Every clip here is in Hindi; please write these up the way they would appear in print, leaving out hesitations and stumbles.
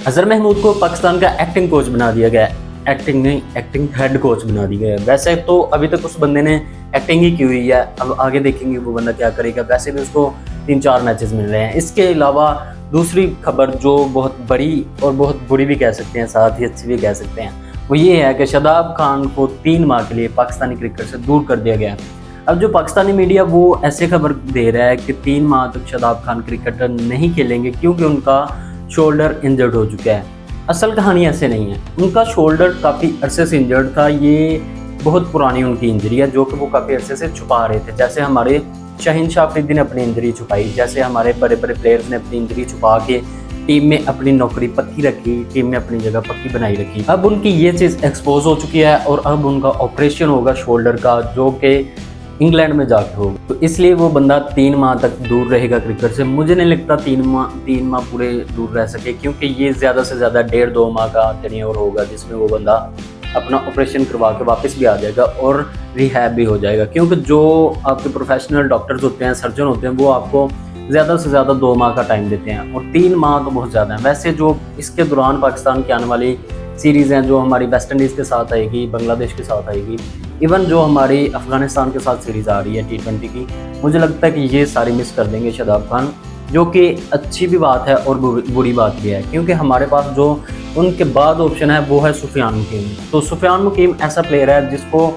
अजहर महमूद को पाकिस्तान का एक्टिंग कोच बना दिया गया है। एक्टिंग नहीं, एक्टिंग हेड कोच बना दिया गया है। वैसे तो अभी तक उस बंदे ने एक्टिंग ही की हुई है, अब आगे देखेंगे वो बंदा क्या करेगा। वैसे भी उसको 3-4 मैचेस मिल रहे हैं। इसके अलावा दूसरी खबर जो बहुत बड़ी और बहुत बुरी भी कह सकते हैं, साथ ही अच्छी भी कह सकते हैं, वो ये है कि शादाब खान को 3 माह के लिए पाकिस्तानी क्रिकेट से दूर कर दिया गया है। अब जो पाकिस्तानी मीडिया वो ऐसे खबर दे रहा है कि 3 माह तक शादाब खान क्रिकेट नहीं खेलेंगे क्योंकि उनका शोल्डर इंजर्ड हो चुका है। असल कहानी ऐसे नहीं है। उनका शोल्डर काफ़ी अरसे से इंजर्ड था। ये बहुत पुरानी उनकी इंजरी है जो कि वो काफ़ी अरसे से छुपा रहे थे। जैसे हमारे शाहीन शाह अफरीदी ने अपनी इंजरी छुपाई, जैसे हमारे बड़े बड़े प्लेयर्स ने अपनी इंजरी छुपा के टीम में अपनी नौकरी पक्की रखी, टीम में अपनी जगह पक्की बनाई रखी। अब उनकी ये चीज़ एक्सपोज हो चुकी है और अब उनका ऑपरेशन होगा शोल्डर का, जो कि इंग्लैंड में जाके होगा। तो इसलिए वो बंदा 3 माह तक दूर रहेगा क्रिकेट से। मुझे नहीं लगता 3 माह पूरे दूर रह सके, क्योंकि ये ज़्यादा से ज़्यादा 1.5-2 माह का टेन्योर होगा जिसमें वो बंदा अपना ऑपरेशन करवा के वापस भी आ जाएगा और रिहैब भी हो जाएगा। क्योंकि जो आपके प्रोफेशनल डॉक्टर्स होते हैं, सर्जन होते हैं, वो आपको ज़्यादा से ज़्यादा 2 माह का टाइम देते हैं और 3 माह तो बहुत ज़्यादा है। वैसे जो इसके दौरान पाकिस्तान की आने वाली सीरीज़ हैं, जो हमारी वेस्ट इंडीज़ के साथ आएगी, बांग्लादेश के साथ आएगी, इवन जो हमारी अफ़गानिस्तान के साथ सीरीज़ आ रही है T20 की, मुझे लगता है कि ये सारी मिस कर देंगे शादाब खान, जो कि अच्छी भी बात है और बुरी बात भी है। क्योंकि हमारे पास जो उनके बाद ऑप्शन है वो है सुफियान मुकीम। तो सुफियान मुकीम ऐसा प्लेयर है जिसको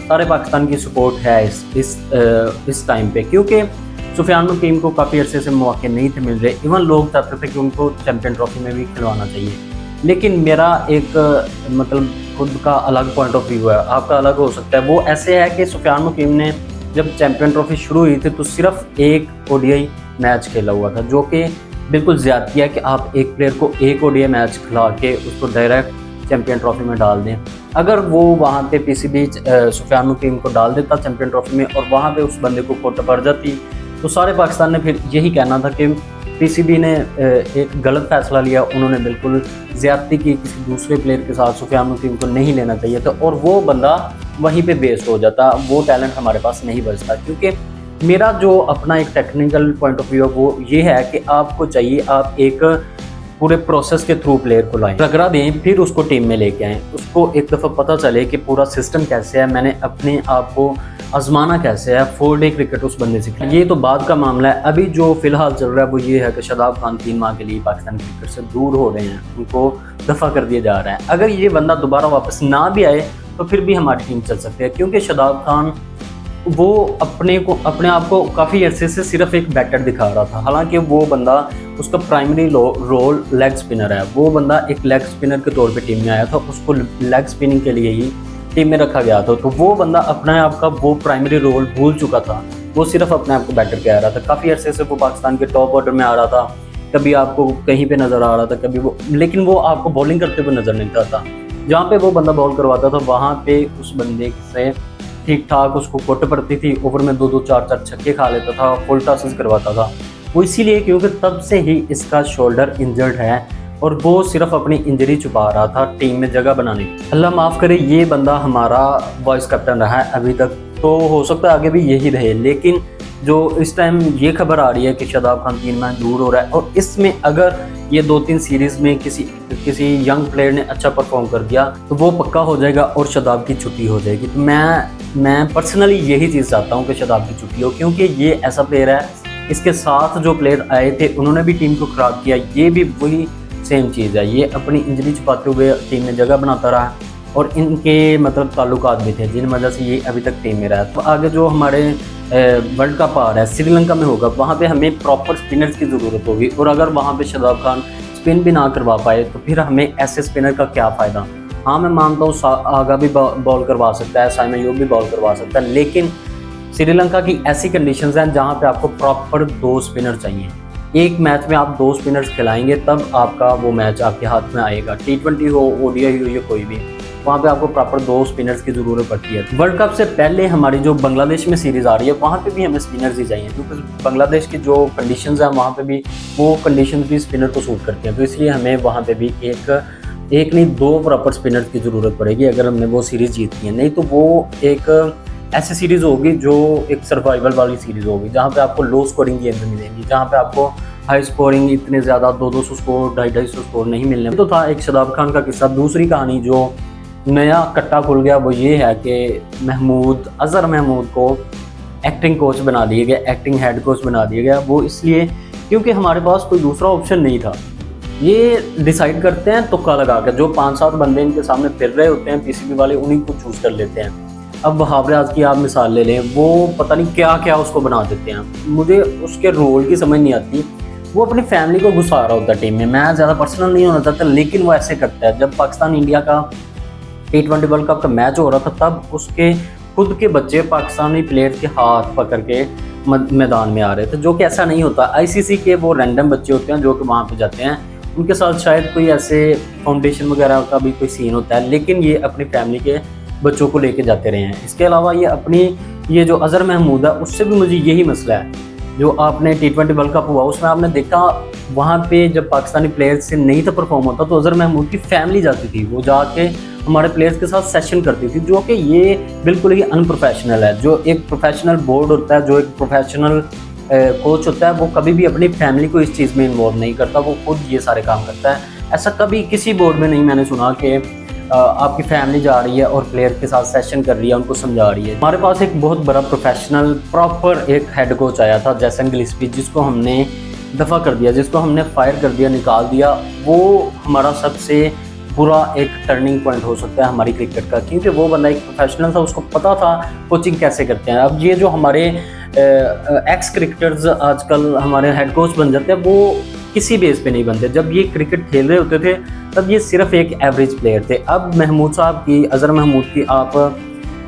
सारे पाकिस्तान की सपोर्ट है इस टाइम पे, क्योंकि सुफियान मुकीम को काफ़ी अरसे से मौके नहीं थे मिल रहे। इवन लोग चाहते थे कि उनको चैम्पियन ट्रॉफी में भी खिलवाना चाहिए, लेकिन मेरा एक मतलब खुद का अलग पॉइंट ऑफ व्यू है, आपका अलग हो सकता है। वो ऐसे है कि सुफियान मुकीम ने जब चैम्पियन ट्रॉफी शुरू हुई थी तो सिर्फ एक ओडीआई मैच खेला हुआ था, जो कि बिल्कुल ज़्यादती है कि आप एक प्लेयर को एक ओडीआई मैच खिला के उसको डायरेक्ट चैम्पियन ट्रॉफी में डाल दें। अगर वो वहाँ पे पीसीबी सुफियान मुकीम को डाल देता चैम्पियन ट्रॉफी में और वहाँ पे उस बंदे को कोट पड़ जाती, तो सारे पाकिस्तान ने फिर यही कहना था कि पीसीबी ने एक गलत फैसला लिया, उन्होंने बिल्कुल ज़्यादती की, किसी दूसरे प्लेयर के साथ सुफियान मुकीम को नहीं लेना चाहिए था और वो बंदा वहीं पे बेस्ड हो जाता, वो टैलेंट हमारे पास नहीं बचता। क्योंकि मेरा जो अपना एक टेक्निकल पॉइंट ऑफ व्यू है वो ये है कि आपको चाहिए आप एक पूरे प्रोसेस के थ्रू प्लेयर को लाएं, रगड़ा दें, फिर उसको टीम में लेके आएँ, उसको एक दफ़ा पता चले कि पूरा सिस्टम कैसे है, मैंने अपने आप को आजमाना कैसे है, 4 डे क्रिकेट उस बंदे से। ये तो बाद का मामला है। अभी जो फिलहाल चल रहा है वो ये है कि शादाब खान 3 माह के लिए पाकिस्तान क्रिकेट से दूर हो रहे हैं, उनको दफ़ा कर दिया जा रहा है। अगर ये बंदा दोबारा वापस ना भी आए तो फिर भी हमारी टीम चल सकती है, क्योंकि शादाब खान वो अपने आप को काफ़ी अरसे से सिर्फ एक बैटर दिखा रहा था। हालांकि वो बंदा, उसका प्राइमरी रोल लेग स्पिनर है। वो बंदा एक लेग स्पिनर के तौर पे टीम में आया था, उसको लेग स्पिनिंग के लिए ही टीम में रखा गया था। तो वो बंदा अपने आप का वो प्राइमरी रोल भूल चुका था, वो सिर्फ अपने आप को बैटर कह रहा था। काफ़ी अरसे से वो पाकिस्तान के टॉप ऑर्डर में आ रहा था, कभी आपको कहीं पे नज़र आ रहा था, कभी वो, लेकिन वो आपको बॉलिंग करते हुए नज़र नहीं आता। जहाँ पे वो बंदा बॉल करवाता था वहाँ पे उस बंदे से ठीक ठाक उसको कोट पड़ती थी, ओवर में 2-2 4-4 छक्के खा लेता था, फुल टॉसेस करवाता था। वो इसीलिए क्योंकि तब से ही इसका शोल्डर इंजर्ड है और वो सिर्फ अपनी इंजरी छुपा रहा था टीम में जगह बनाने की। अल्लाह माफ़ करे, ये बंदा हमारा वाइस कैप्टन रहा है अभी तक, तो हो सकता है आगे भी यही रहे। लेकिन जो इस टाइम ये खबर आ रही है कि शादाब खान 3 माह दूर हो रहा है और इसमें अगर ये 2-3 सीरीज़ में किसी यंग प्लेयर ने अच्छा परफॉर्म कर दिया तो वो पक्का हो जाएगा और शादाब की छुट्टी हो जाएगी। तो मैं पर्सनली यही चीज़ चाहता हूँ कि शादाब की छुट्टी हो, क्योंकि ये ऐसा प्लेयर है, इसके साथ जो प्लेयर आए थे उन्होंने भी टीम को ख़राब किया, ये भी वही सेम चीज़ है। ये अपनी इंजरी छुपाते हुए टीम में जगह बनाता रहा और इनके मतलब ताल्लुकात भी थे जिन वजह से ये अभी तक टीम में रहा। तो आगे जो हमारे वर्ल्ड कप आ रहा है श्रीलंका में होगा, वहाँ पे हमें प्रॉपर स्पिनर्स की ज़रूरत होगी और अगर वहाँ पे शादाब खान स्पिन भी ना करवा पाए तो फिर हमें ऐसे स्पिनर का क्या फ़ायदा। हाँ, मैं मानता हूँ आगा भी बॉल करवा सकता है, साइम अयूब भी बॉल करवा सकता है, लेकिन श्रीलंका की ऐसी कंडीशंस हैं जहाँ पे आपको प्रॉपर 2 स्पिनर चाहिए। एक मैच में आप 2 स्पिनर्स खिलाएंगे तब आपका वो मैच आपके हाथ में आएगा। T20 हो, ODI हो या कोई भी, वहाँ पे आपको प्रॉपर 2 स्पिनर्स की ज़रूरत पड़ती है। वर्ल्ड कप से पहले हमारी जो बांग्लादेश में सीरीज़ आ रही है वहाँ पे भी हमें स्पिनर्स ही चाहिए, क्योंकि बांग्लादेश की जो कंडीशंस हैं वहाँ पे भी वो कंडीशंस भी स्पिनर को सूट करती हैं। तो इसलिए हमें वहाँ पे भी एक नहीं 2 प्रॉपर स्पिनर्स की ज़रूरत पड़ेगी अगर हमने वो सीरीज़ जीतनी है। नहीं तो वो एक ऐसी सीरीज़ होगी जो एक सर्वाइवल वाली सीरीज़ होगी, जहाँ पे आपको लो स्कोरिंग गेम्स मिलेंगी, जहाँ पे आपको हाई स्कोरिंग इतने ज़्यादा 200 स्कोर 250 स्कोर नहीं मिलने तो था। एक शादाब खान का किस्सा। दूसरी कहानी जो नया कट्टा खुल गया वो ये है कि अज़हर महमूद को एक्टिंग कोच बना दिया गया, एक्टिंग हेड कोच बना दिया गया। वो इसलिए क्योंकि हमारे पास कोई दूसरा ऑप्शन नहीं था। ये डिसाइड करते हैं तुक्का लगा कर, जो 5-7 बंदे इनके सामने फिर रहे होते हैं पीसीबी वाले, उन्हीं को चूज़ कर लेते हैं। अब वहाब रियाज की आप मिसाल ले लें, वो पता नहीं क्या क्या उसको बना देते हैं। मुझे उसके रोल की समझ नहीं आती। वो अपनी फैमिली को घुसा रहा होता है टीम में। मैं ज़्यादा पर्सनल नहीं होना चाहता, लेकिन वो ऐसे करता है। जब पाकिस्तान इंडिया का T20 वर्ल्ड कप का मैच हो रहा था, तब उसके खुद के बच्चे पाकिस्तानी प्लेयर के हाथ पकड़ के मैदान में आ रहे थे, जो कि ऐसा नहीं होता। आईसीसी के वो रैंडम बच्चे होते हैं जो कि वहाँ पे जाते हैं, उनके साथ शायद कोई ऐसे फाउंडेशन वगैरह का भी कोई सीन होता है, लेकिन ये अपनी फैमिली के बच्चों को लेके जाते रहे हैं। इसके अलावा ये जो अज़हर महमूद है, उससे भी मुझे यही मसला है। जो आपने T20 वर्ल्ड कप हुआ उसमें आपने देखा, वहाँ पे जब पाकिस्तानी प्लेयर्स से नहीं था परफॉर्म होता, तो अज़हर महमूद की फैमिली जाती थी, वो जाके हमारे प्लेयर्स के साथ सेशन करती थी, जो कि ये बिल्कुल ही अनप्रोफेशनल है। जो एक प्रोफेशनल बोर्ड होता है, जो एक प्रोफेशनल कोच होता है, वो कभी भी अपनी फैमिली को इस चीज़ में इन्वॉल्व नहीं करता, वो खुद ये सारे काम करता है। ऐसा कभी किसी बोर्ड में नहीं मैंने सुना कि आपकी फैमिली जा रही है और प्लेयर के साथ सेशन कर रही है, उनको समझा रही है। हमारे पास एक बहुत बड़ा प्रोफेशनल प्रॉपर एक हेड कोच आया था, जैसन गिलिस्पी, जिसको हमने दफ़ा कर दिया, जिसको हमने फायर कर दिया, निकाल दिया। वो हमारा सबसे बुरा एक टर्निंग पॉइंट हो सकता है हमारी क्रिकेट का, क्योंकि वो बंदा एक प्रोफेशनल था, उसको पता था कोचिंग कैसे करते हैं। अब ये जो हमारे एक्स क्रिकेटर्स आजकल हमारे हेड कोच बन जाते हैं, वो किसी बेस पे नहीं बनते। जब ये क्रिकेट खेल रहे होते थे तब ये सिर्फ एक एवरेज प्लेयर थे। अब महमूद साहब की, अज़हर महमूद की आप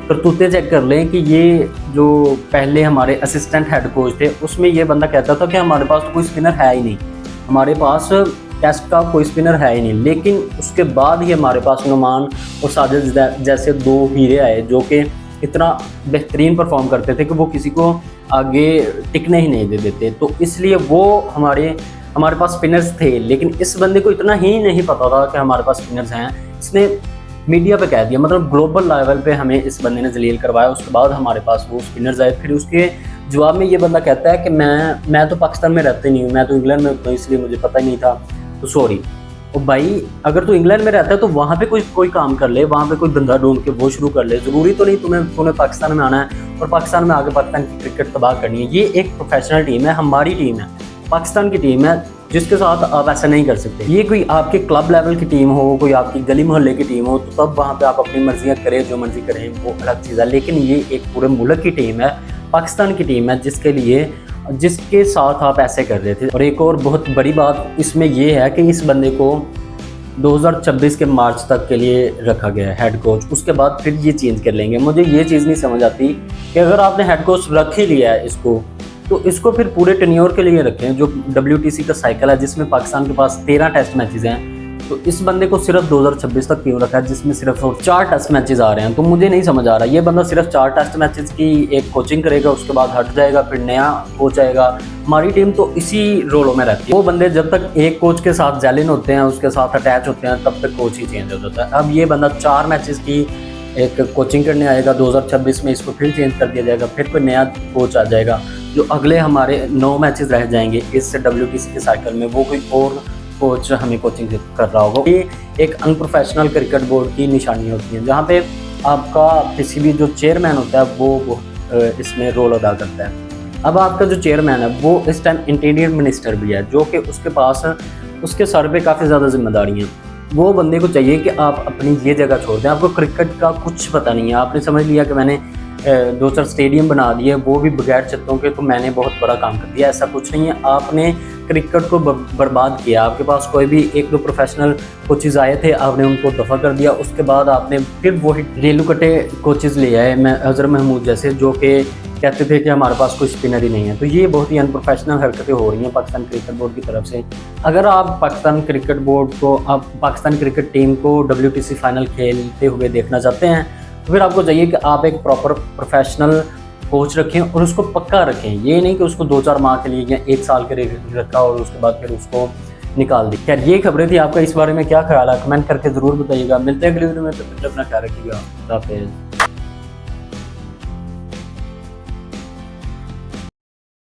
करतूतें चेक कर लें कि ये जो पहले हमारे असिस्टेंट हेड कोच थे, उसमें ये बंदा कहता था कि हमारे पास तो कोई स्पिनर है ही नहीं, हमारे पास टेस्ट का कोई स्पिनर है ही नहीं। लेकिन उसके बाद ही हमारे पास नुमान और साजिद जैसे 2 हीरे आए, जो कि इतना बेहतरीन परफॉर्म करते थे कि वो किसी को आगे टिकने ही नहीं दे देते। तो इसलिए वो हमारे पास स्पिनर्स थे, लेकिन इस बंदे को इतना ही नहीं पता था कि हमारे पास स्पिनर्स हैं। इसने मीडिया पे कह दिया, मतलब ग्लोबल लेवल पे हमें इस बंदे ने जलील करवाया। उसके बाद हमारे पास वो स्पिनर्स आए। फिर उसके जवाब में ये बंदा कहता है कि मैं तो पाकिस्तान में रहता ही नहीं हूँ, मैं तो इंग्लैंड में हूँ, इसलिए मुझे पता ही नहीं था, तो सॉरी। और भाई, अगर तू इंग्लैंड में रहता है तो वहाँ पे कोई काम कर ले, वहाँ पे कोई धंधा ढूंढ के वो शुरू कर ले। ज़रूरी तो नहीं तुम्हें पाकिस्तान में आना है और पाकिस्तान में आके पाकिस्तान की क्रिकेट तबाह करनी है। ये एक प्रोफेशनल टीम है, हमारी टीम है, पाकिस्तान की टीम है, जिसके साथ आप ऐसा नहीं कर सकते। ये कोई आपके क्लब लेवल की टीम हो, कोई आपकी गली मोहल्ले की टीम हो, तो तब वहाँ पे आप अपनी मर्जियाँ करें, जो मर्जी करें, वो अलग चीज़ है। लेकिन ये एक पूरे मुल्क की टीम है, पाकिस्तान की टीम है, जिसके साथ आप ऐसे कर रहे थे। और एक और बहुत बड़ी बात इसमें ये है कि इस बंदे को 2026 के मार्च तक के लिए रखा गया है हेड कोच, उसके बाद फिर ये चेंज कर लेंगे। मुझे ये चीज़ नहीं समझ आती कि अगर आपने हेड कोच रख ही लिया है इसको, तो इसको फिर पूरे टेन्योर के लिए रखें। जो WTC का साइकिल है, जिसमें पाकिस्तान के पास 13 टेस्ट मैचेस हैं, तो इस बंदे को सिर्फ 2026 तक क्यों रखा है, जिसमें सिर्फ 4 टेस्ट मैचेस आ रहे हैं। तो मुझे नहीं समझ आ रहा, ये बंदा सिर्फ 4 टेस्ट मैचेस की एक कोचिंग करेगा, उसके बाद हट जाएगा, फिर नया कोच आएगा। हमारी टीम तो इसी रोलों में रहती है। वो बंदे जब तक एक कोच के साथ जैलिन होते हैं, उसके साथ अटैच होते हैं, तब तक कोच ही चेंज हो जाता है। अब ये बंदा 4 मैचेस की एक कोचिंग करने आएगा, 2026 में इसको फिर चेंज कर दिया जाएगा, फिर कोई नया कोच आ जाएगा। जो अगले हमारे 9 मैचेस रह जाएंगे इस WTC के साइकिल में, वो कोई और कोच हमें कोचिंग कर रहा होगा। ये एक अनप्रोफेशनल क्रिकेट बोर्ड की निशानी होती है, जहाँ पे आपका किसी भी जो चेयरमैन होता है वो इसमें रोल अदा करता है। अब आपका जो चेयरमैन है वो इस टाइम इंटीरियर मिनिस्टर भी है, जो कि उसके सर पे काफ़ी ज़्यादा जिम्मेदारी हैं। वो बंदे को चाहिए कि आप अपनी ये जगह छोड़ दें। आपको क्रिकेट का कुछ पता नहीं है, आपने समझ लिया कि मैंने 2-4 स्टेडियम बना दिए, वो भी बगैर छतों के, तो मैंने बहुत बड़ा काम कर दिया। ऐसा कुछ नहीं है, आपने क्रिकेट को बर्बाद किया। आपके पास कोई भी 1-2 प्रोफेशनल कोचेज़ आए थे, आपने उनको दफ़ा कर दिया। उसके बाद आपने फिर वही रेलू कटे कोचेज़ ले आए, अज़हर महमूद जैसे, जो कि कहते थे कि हमारे पास कोई स्पिनर ही नहीं है। तो ये बहुत ही अनप्रोफेशनल हरकतें हो रही हैं पाकिस्तान क्रिकेट बोर्ड की तरफ से। अगर आप पाकिस्तान क्रिकेट बोर्ड को, आप पाकिस्तान क्रिकेट टीम को WTC फाइनल खेलते हुए देखना चाहते हैं, तो फिर आपको चाहिए कि आप एक प्रॉपर प्रोफेशनल कोच रखें और उसको पक्का रखें। ये नहीं कि उसको 2-4 माह के लिए या 1 साल के लिए रखा और उसके बाद फिर उसको निकाल दी। खैर, ये खबरें थी। आपका इस बारे में क्या ख्याल है, कमेंट करके ज़रूर बताइएगा। मिलते हैं अगली वीडियो में, तो अपना ख्याल रखिएगा। खुदा हाफिज़।